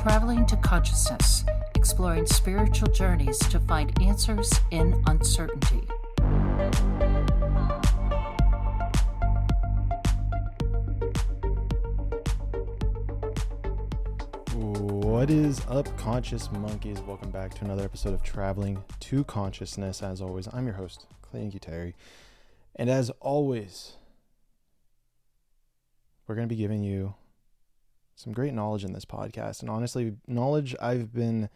Traveling to Consciousness, exploring spiritual journeys to find answers in uncertainty. What is up, conscious monkeys? Welcome back to another episode of Traveling to Consciousness. As always, I'm your host, Clayton Cuteri. And as always, we're going to be giving you some great knowledge in this podcast. And honestly, knowledge I've been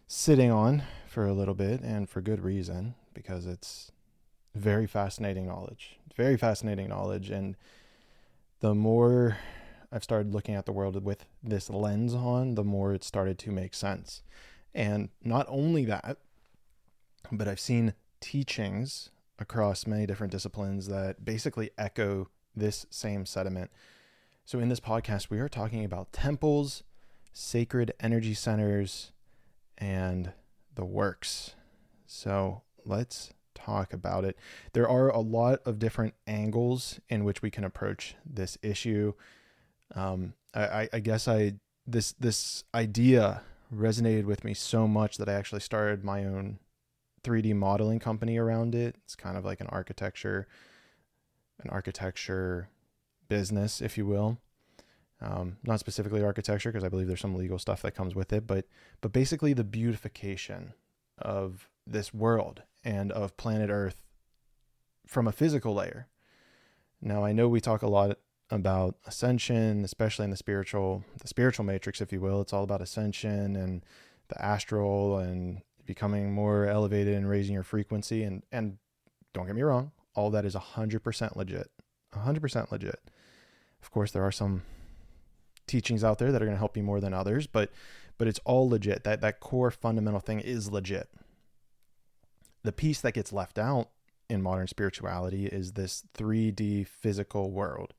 sitting on for a little bit, and for good reason, because it's very fascinating knowledge. Very fascinating knowledge. And the more I've started looking at the world with this lens on, the more it started to make sense. And not only that, but I've seen teachings across many different disciplines that basically echo this same sentiment. So in this podcast, we are talking about temples, sacred energy centers, and the works. So let's talk about it. There are a lot of different angles in which we can approach this issue. I guess this idea resonated with me so much that I actually started my own 3D modeling company around it. It's kind of like an architecture business, if you will. Not specifically architecture, because I believe there's some legal stuff that comes with it, but basically the beautification of this world and of planet Earth from a physical layer. Now, I know we talk a lot about ascension, especially in the spiritual matrix, if you will. It's all about ascension and the astral and becoming more elevated and raising your frequency. And don't get me wrong, all that is 100% legit. 100% legit. Of course, there are some teachings out there that are going to help you more than others, but it's all legit. That core fundamental thing is legit. The piece that gets left out in modern spirituality is this 3D physical world.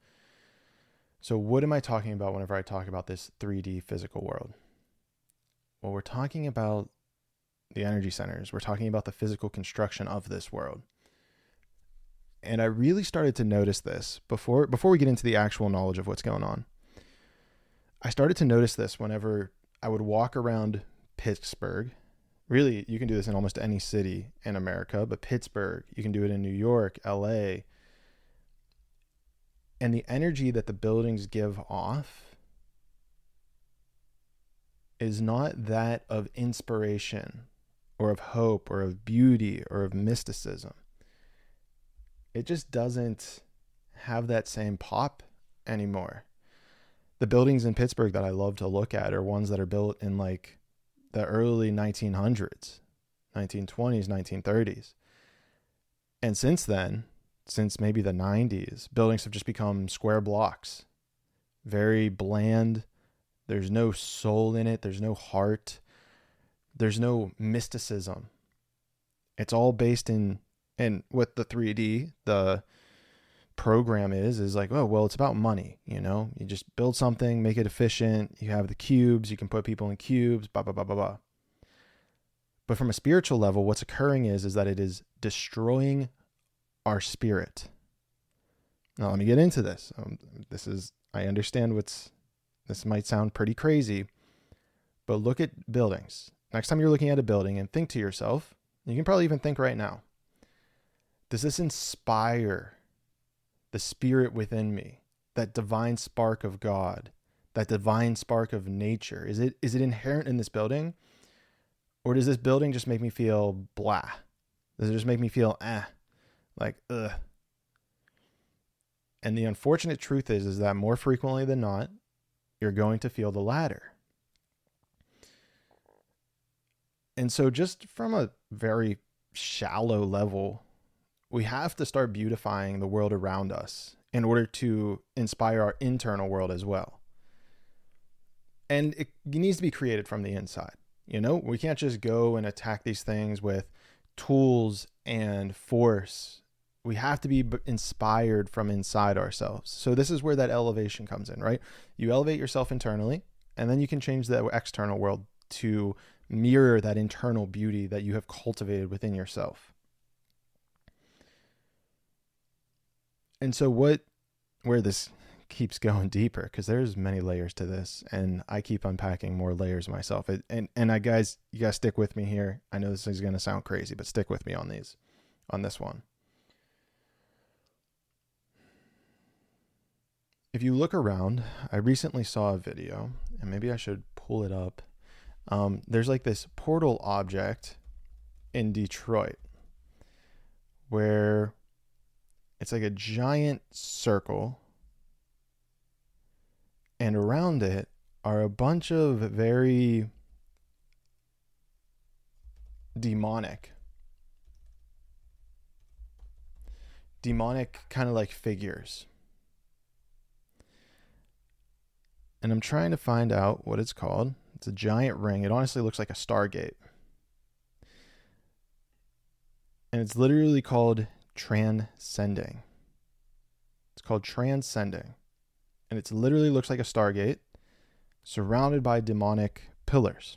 So what am I talking about whenever I talk about this 3D physical world? Well, we're talking about the energy centers. We're talking about the physical construction of this world. And I really started to notice this before we get into the actual knowledge of what's going on. I started to notice this whenever I would walk around Pittsburgh. Really, you can do this in almost any city in America, but Pittsburgh, you can do it in New York, LA. And the energy that the buildings give off is not that of inspiration or of hope or of beauty or of mysticism. It just doesn't have that same pop anymore. The buildings in Pittsburgh that I love to look at are ones that are built in like the early 1900s, 1920s, 1930s. And since then, since maybe the 90s, buildings have just become square blocks, very bland. There's no soul in it. There's no heart. There's no mysticism. It's all based in what the 3D, the program is like, oh, well, it's about money. You know, you just build something, make it efficient. You have the cubes. You can put people in cubes, blah, blah, blah, blah, blah. But from a spiritual level, what's occurring is that it is destroying our spirit. Now, let me get into this. I understand this might sound pretty crazy, but look at buildings. Next time you're looking at a building and think to yourself, you can probably even think right now, does this inspire the spirit within me, that divine spark of God, that divine spark of nature? Is it inherent in this building? Or does this building just make me feel blah? Does it just make me feel like ugh? And the unfortunate truth is that more frequently than not, you're going to feel the latter. And so just from a very shallow level, we have to start beautifying the world around us in order to inspire our internal world as well. And it needs to be created from the inside. You know, we can't just go and attack these things with tools and force. We have to be inspired from inside ourselves. So this is where that elevation comes in, right? You elevate yourself internally, and then you can change the external world to mirror that internal beauty that you have cultivated within yourself. And so where this keeps going deeper because there's many layers to this, and I keep unpacking more layers myself. And you guys stick with me here. I know this is going to sound crazy, but stick with me on this one. If you look around, I recently saw a video, and maybe I should pull it up. There's like this portal object in Detroit where it's like a giant circle, and around it are a bunch of very demonic kind of like figures. And I'm trying to find out what it's called. It's a giant ring. It honestly looks like a Stargate. And it's literally called Transcending. It's called Transcending. And it literally looks like a Stargate surrounded by demonic pillars.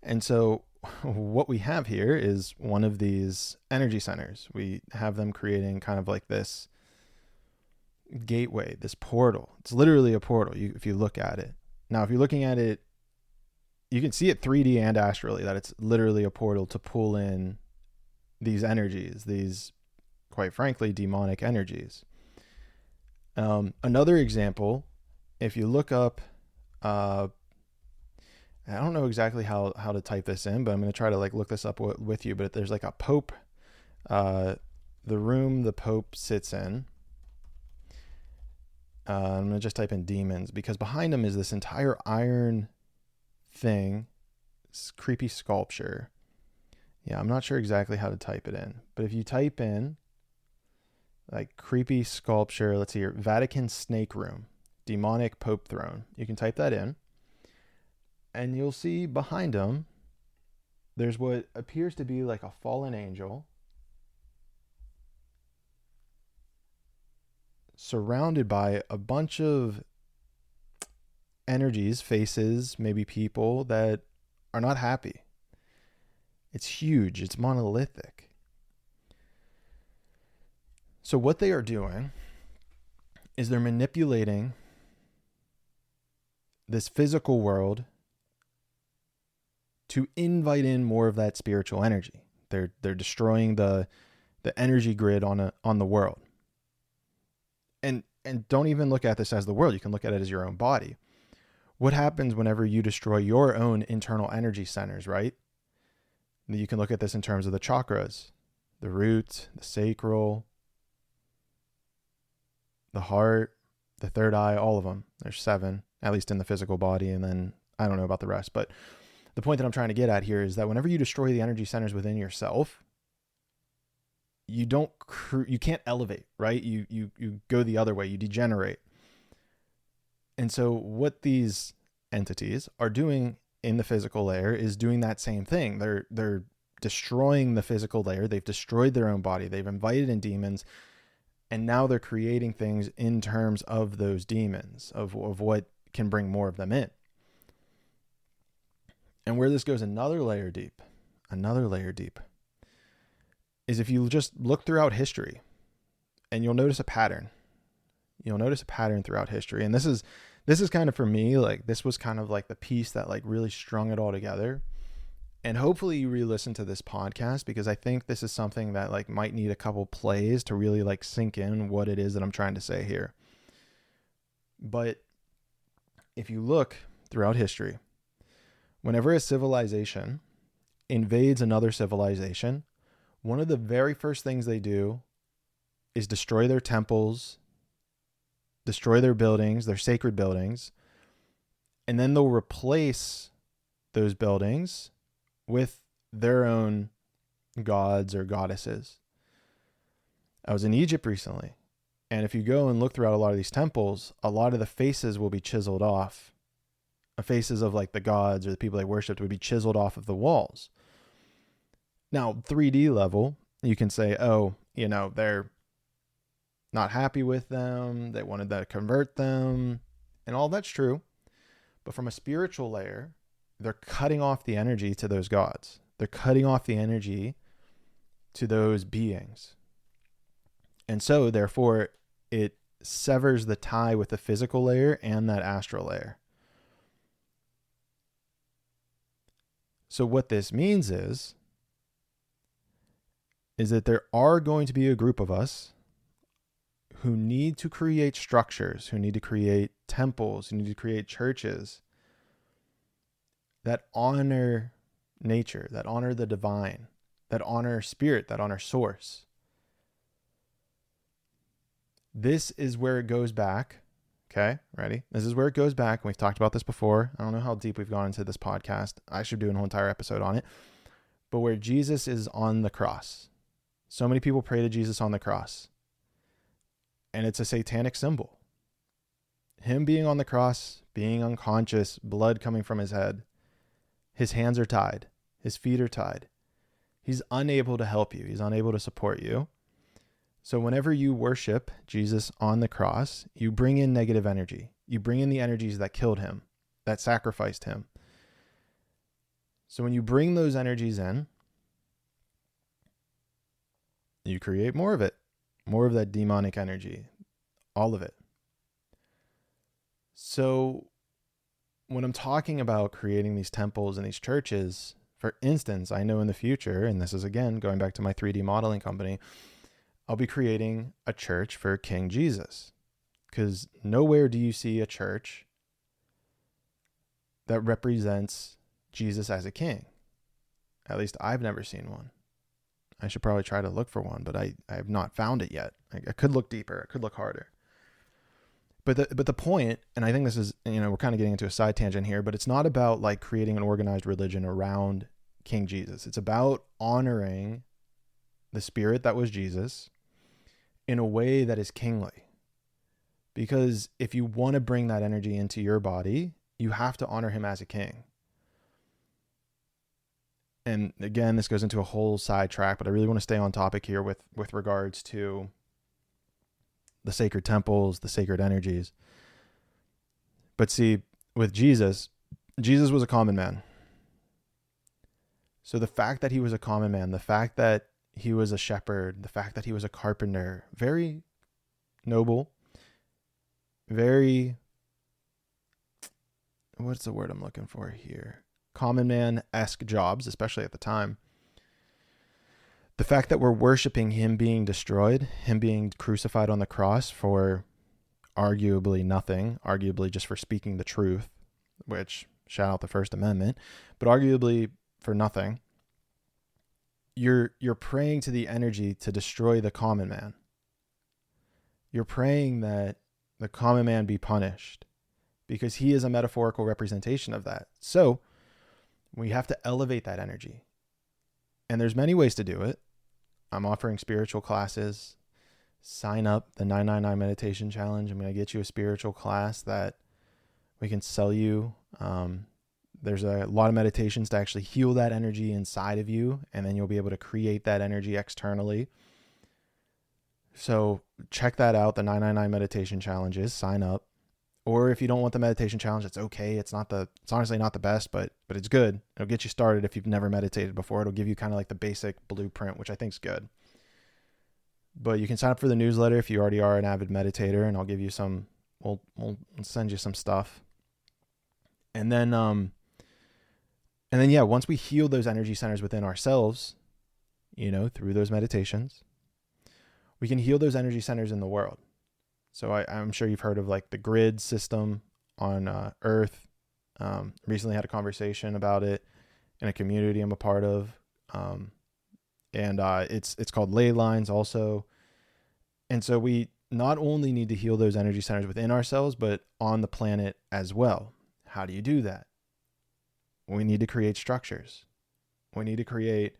And so what we have here is one of these energy centers. We have them creating kind of like this gateway, this portal. It's literally a portal if you look at it. Now, if you're looking at it, you can see it 3D and astrally, that it's literally a portal to pull in these energies, these, quite frankly, demonic energies. Another example, if you look up, I don't know exactly how to type this in, but I'm going to try to like look this up with you. But there's like a Pope, the room the Pope sits in. I'm going to just type in demons, because behind him is this entire iron thing, this creepy sculpture. Yeah, I'm not sure exactly how to type it in, but if you type in like creepy sculpture, let's see here, Vatican snake room, demonic Pope throne, you can type that in, and you'll see behind him there's what appears to be like a fallen angel surrounded by a bunch of energies, faces, maybe people that are not happy. It's huge. It's monolithic. So what they are doing is they're manipulating this physical world to invite in more of that spiritual energy. They're destroying the energy grid on the world. And don't even look at this as the world. You can look at it as your own body. What happens whenever you destroy your own internal energy centers, right? You can look at this in terms of the chakras, the root, the sacral, the heart, the third eye, all of them. There's 7, at least in the physical body. And then I don't know about the rest. But the point that I'm trying to get at here is that whenever you destroy the energy centers within yourself, you can't elevate, right? You go the other way, you degenerate. And so what these entities are doing in the physical layer is doing that same thing. They're destroying the physical layer. They've destroyed their own body. They've invited in demons, and now they're creating things in terms of those demons, of what can bring more of them in. And where this goes another layer deep, is if you just look throughout history, and you'll notice a pattern. You'll notice a pattern throughout history. And this is kind of, for me, like, this was kind of like the piece that like really strung it all together. And hopefully you re-listen to this podcast, because I think this is something that like might need a couple plays to really like sink in what it is that I'm trying to say here. But if you look throughout history, whenever a civilization invades another civilization, one of the very first things they do is destroy their temples, destroy their buildings, their sacred buildings, and then they'll replace those buildings with their own gods or goddesses. I was in Egypt recently, and if you go and look throughout a lot of these temples, a lot of the faces will be chiseled off. The faces of like the gods or the people they worshipped would be chiseled off of the walls. Now, 3D level, you can say, oh, they're not happy with them. They wanted to convert them, and all that's true. But from a spiritual layer, they're cutting off the energy to those gods. They're cutting off the energy to those beings. And so, therefore, it severs the tie with the physical layer and that astral layer. So what this means is that there are going to be a group of us who need to create structures, who need to create temples, who need to create churches that honor nature, that honor the divine, that honor spirit, that honor source. This is where it goes back. Okay, ready? This is where it goes back. We've talked about this before. I don't know how deep we've gone into this podcast. I should do a whole entire episode on it. But where Jesus is on the cross. So many people pray to Jesus on the cross. And it's a satanic symbol. Him being on the cross, being unconscious, blood coming from his head. His hands are tied. His feet are tied. He's unable to help you. He's unable to support you. So whenever you worship Jesus on the cross, you bring in negative energy. You bring in the energies that killed him, that sacrificed him. So when you bring those energies in, you create more of it, more of that demonic energy, all of it. So when I'm talking about creating these temples and these churches, for instance, I know in the future, and this is again going back to my 3D modeling company, I'll be creating a church for King Jesus, because nowhere do you see a church that represents Jesus as a king. At least I've never seen one. I should probably try to look for one, but I have not found it yet. I could look deeper. I could look harder. But the point, and I think this is, we're kind of getting into a side tangent here, but it's not about like creating an organized religion around King Jesus. It's about honoring the spirit that was Jesus in a way that is kingly. Because if you want to bring that energy into your body, you have to honor him as a king. And again, this goes into a whole sidetrack, but I really want to stay on topic here with regards to the sacred temples, the sacred energies. But see, with Jesus was a common man. So the fact that he was a common man, the fact that he was a shepherd, the fact that he was a carpenter, very noble, very, what's the word I'm looking for here? Common man-esque jobs, especially at the time. The fact that we're worshiping him being destroyed, him being crucified on the cross for arguably nothing, arguably just for speaking the truth, which, shout out the First Amendment, but arguably for nothing, you're praying to the energy to destroy the common man. You're praying that the common man be punished because he is a metaphorical representation of that. So we have to elevate that energy. And there's many ways to do it. I'm offering spiritual classes. Sign up, the 999 meditation challenge. I'm going to get you a spiritual class that we can sell you. There's a lot of meditations to actually heal that energy inside of you, and then you'll be able to create that energy externally. So check that out, the 999 meditation challenges. Sign up. Or if you don't want the meditation challenge, it's okay. It's honestly not the best, but it's good. It'll get you started if you've never meditated before. It'll give you kind of like the basic blueprint, which I think is good. But you can sign up for the newsletter if you already are an avid meditator, and I'll give you some, we'll send you some stuff. And then yeah, once we heal those energy centers within ourselves, through those meditations, we can heal those energy centers in the world. So I'm sure you've heard of like the grid system on Earth. Recently had a conversation about it in a community I'm a part of. And it's called ley lines also. And so we not only need to heal those energy centers within ourselves, but on the planet as well. How do you do that? We need to create structures. We need to create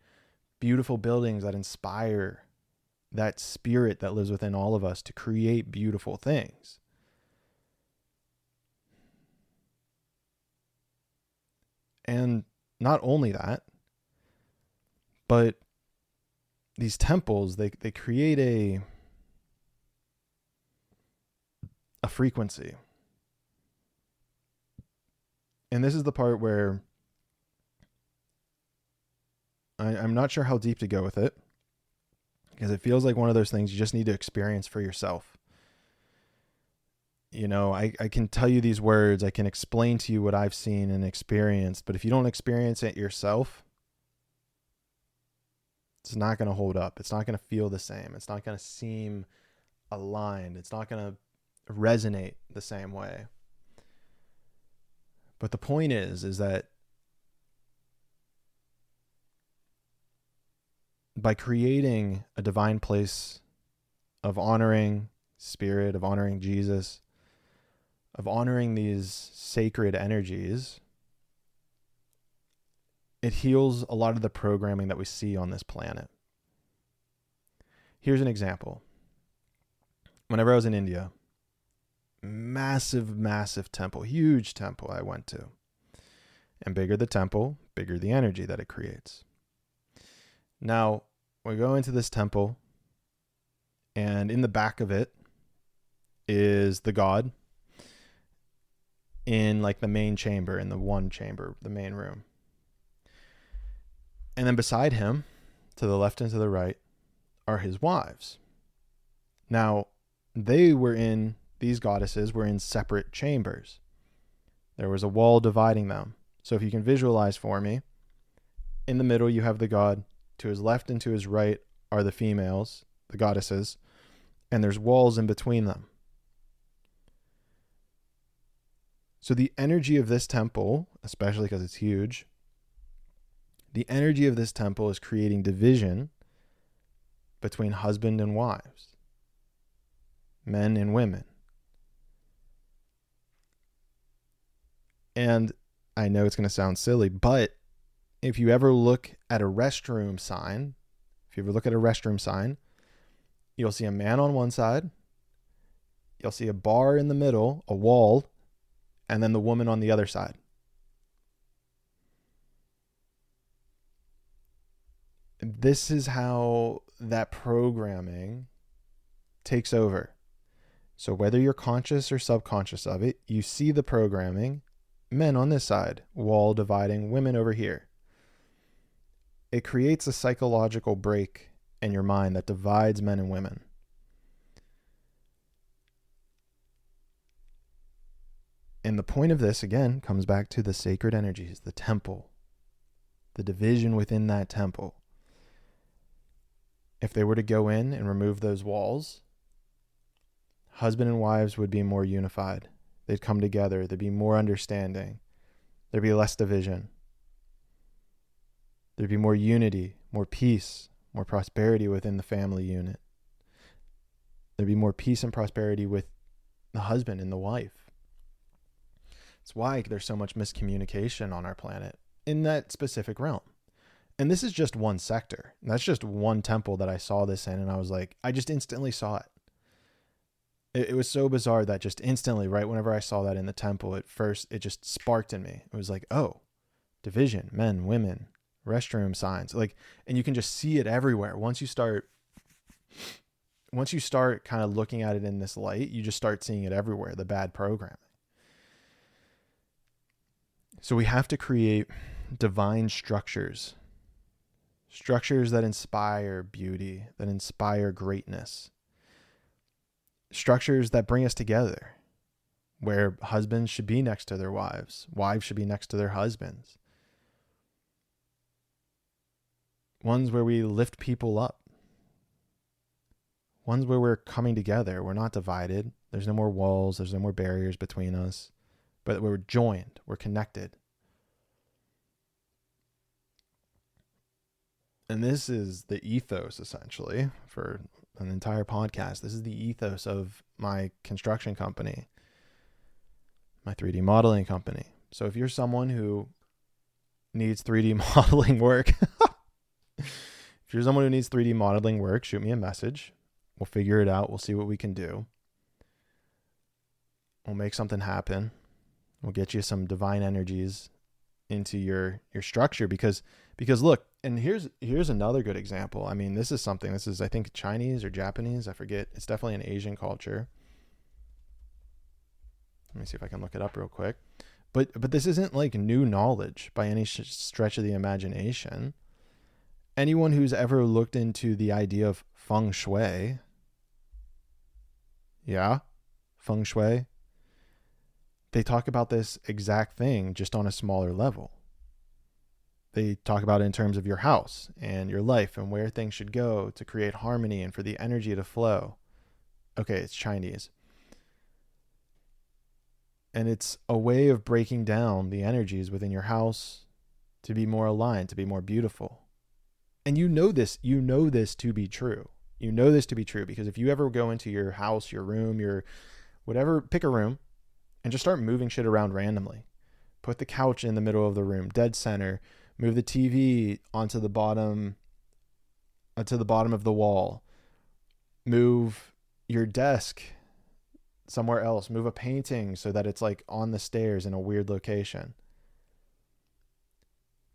beautiful buildings that inspire that spirit that lives within all of us to create beautiful things. And not only that, but these temples, they create a frequency. And this is the part where I'm not sure how deep to go with it, because it feels like one of those things you just need to experience for yourself. You know, I can tell you these words, I can explain to you what I've seen and experienced, but if you don't experience it yourself, it's not going to hold up. It's not going to feel the same. It's not going to seem aligned. It's not going to resonate the same way. But the point is that by creating a divine place of honoring Spirit, of honoring Jesus, of honoring these sacred energies, it heals a lot of the programming that we see on this planet. Here's an example. Whenever I was in India, massive temple, huge temple I went to. And bigger the temple, bigger the energy that it creates. Now, we go into this temple, and in the back of it is the god in like the main chamber, in the one chamber, the main room. And then beside him, to the left and to the right, are his wives. Now, these goddesses were in separate chambers. There was a wall dividing them. So if you can visualize for me, in the middle you have the god. To his left and to his right are the females, the goddesses, and there's walls in between them. So the energy of this temple, especially because it's huge, the energy of this temple is creating division between husband and wives, men and women. And I know it's going to sound silly, but if you ever look at a restroom sign, you'll see a man on one side, you'll see a bar in the middle, a wall, and then the woman on the other side. This is how that programming takes over. So whether you're conscious or subconscious of it, you see the programming, men on this side, wall dividing, women over here. It creates a psychological break in your mind that divides men and women. And the point of this, again, comes back to the sacred energies, the temple, the division within that temple. If they were to go in and remove those walls, husband and wives would be more unified. They'd come together. There'd be more understanding. There'd be less division. There'd be more unity, more peace, more prosperity within the family unit. There'd be more peace and prosperity with the husband and the wife. It's why there's so much miscommunication on our planet in that specific realm. And this is just one sector. That's just one temple that I saw this in, and I was like, I just instantly saw it. It was so bizarre that just instantly, right whenever I saw that in the temple, at first, it just sparked in me. It was like, oh, division, men, women, restroom signs, like, and you can just see it everywhere. Once you start kind of looking at it in this light, you just start seeing it everywhere, the bad programming. So we have to create divine structures that inspire beauty, that inspire greatness, structures that bring us together, where husbands should be next to their wives, wives should be next to their husbands. Ones where we lift people up. Ones where we're coming together. We're not divided. There's no more walls. There's no more barriers between us. But we're joined. We're connected. And this is the ethos, essentially, for an entire podcast. This is the ethos of my construction company, my 3D modeling company. So if you're someone who needs 3D modeling work, if you're someone who needs 3D modeling work, shoot me a message. We'll figure it out. We'll see what we can do. We'll make something happen. We'll get you some divine energies into your structure because look, and here's another good example. I mean, this is I think Chinese or Japanese, I forget. It's definitely an Asian culture. Let me see if I can look it up real quick. But this isn't like new knowledge by any stretch of the imagination. anyone who's ever looked into the idea of feng shui, feng shui, they talk about this exact thing just on a smaller level. They talk about it in terms of your house and your life and where things should go to create harmony and for the energy to flow. Okay, it's Chinese. And it's a way of breaking down the energies within your house to be more aligned, to be more beautiful. And you know this to be true. You know this to be true because if you ever go into your house, your room, your whatever, pick a room and just start moving shit around randomly. Put the couch in the middle of the room, dead center. Move the TV onto the bottom of the wall. Move your desk somewhere else. Move a painting so that it's like on the stairs in a weird location.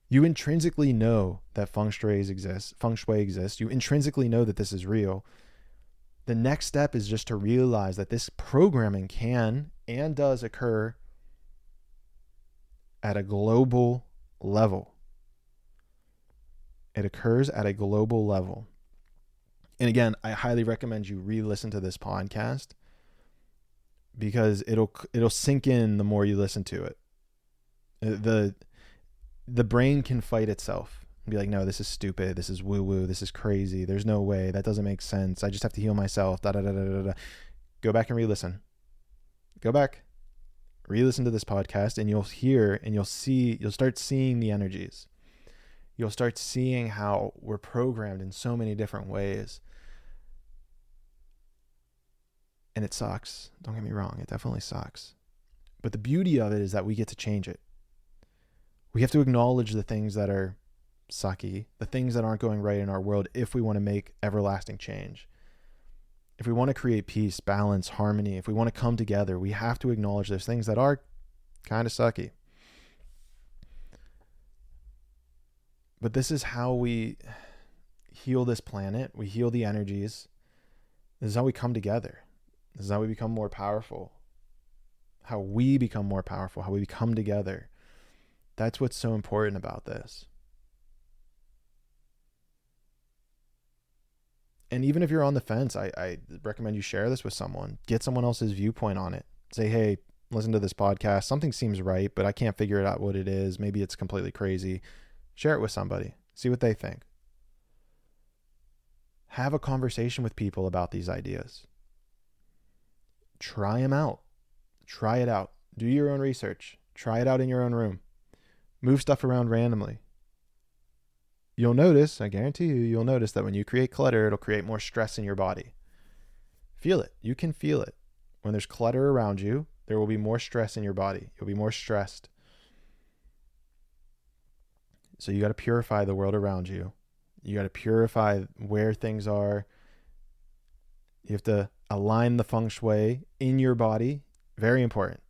You intrinsically know that feng shui exists. You intrinsically know that this is real. The next step is just to realize that this programming can and does occur at a global level. It occurs at a global level. And again, I highly recommend you re-listen to this podcast because it'll sink in the more you listen to it. The brain can fight itself and be like, no, this is stupid. This is woo-woo. This is crazy. There's no way. That doesn't make sense. I just have to heal myself. Go back and re-listen. Go back, re-listen to this podcast, and you'll hear and you'll start seeing the energies. You'll start seeing how we're programmed in so many different ways. And it sucks. Don't get me wrong. It definitely sucks. But the beauty of it is that we get to change it. We have to acknowledge the things that are sucky, the things that aren't going right in our world if we want to make everlasting change. If we want to create peace, balance, harmony, if we want to come together, we have to acknowledge those things that are kind of sucky. But this is how we heal this planet. We heal the energies. This is how we come together. This is how we become more powerful. How we become more powerful. How we become together. That's what's so important about this. And even if you're on the fence, I recommend you share this with someone. Get someone else's viewpoint on it. Say, hey, listen to this podcast. Something seems right, but I can't figure it out what it is. Maybe it's completely crazy. Share it with somebody. See what they think. Have a conversation with people about these ideas. Try them out. Try it out. Do your own research. Try it out in your own room. Move stuff around randomly. You'll notice, I guarantee you'll notice that when you create clutter, it'll create more stress in your body. Feel it. You can feel it. When there's clutter around you, there will be more stress in your body. You'll be more stressed. So you got to purify the world around you. You got to purify where things are. You have to align the feng shui in your body. Very important.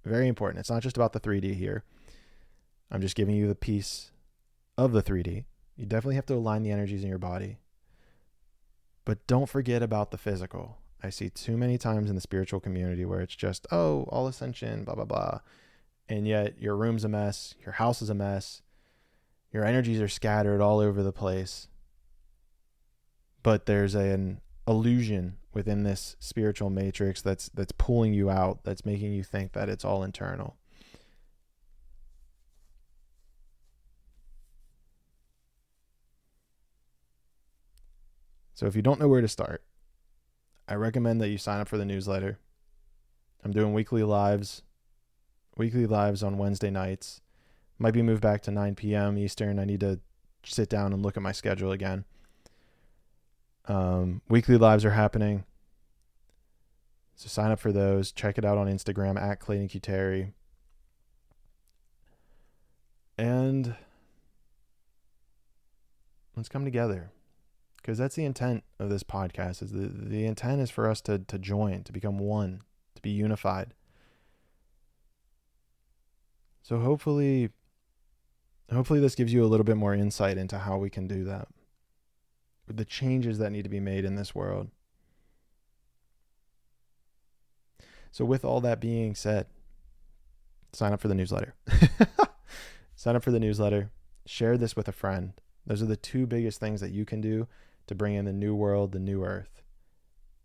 Very important. It's not just about the 3D here. I'm just giving you the piece of the 3D. You definitely have to align the energies in your body. But don't forget about the physical. I see too many times in the spiritual community where it's just, oh, all ascension, blah, blah, blah. And yet your room's a mess. Your house is a mess. Your energies are scattered all over the place. But there's an illusion within this spiritual matrix that's pulling you out, that's making you think that it's all internal. So if you don't know where to start, I recommend that you sign up for the newsletter. I'm doing weekly lives on Wednesday nights. Might be moved back to 9 p.m. Eastern. I need to sit down and look at my schedule again. Weekly lives are happening. So sign up for those. Check it out on Instagram at Clayton Cuteri. And let's come together. Because that's the intent of this podcast. Is the intent is for us to join, to become one, to be unified. So hopefully this gives you a little bit more insight into how we can do that. The changes that need to be made in this world. So with all that being said, sign up for the newsletter. Sign up for the newsletter. Share this with a friend. Those are the two biggest things that you can do to bring in the new world, the new earth.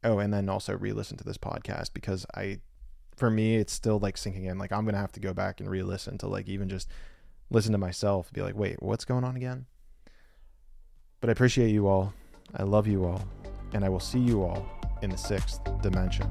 Oh, and then also re-listen to this podcast, because for me, it's still like sinking in. Like I'm going to have to go back and re-listen to like even just listen to myself, be like, wait, what's going on again? But I appreciate you all. I love you all. And I will see you all in the 6th dimension.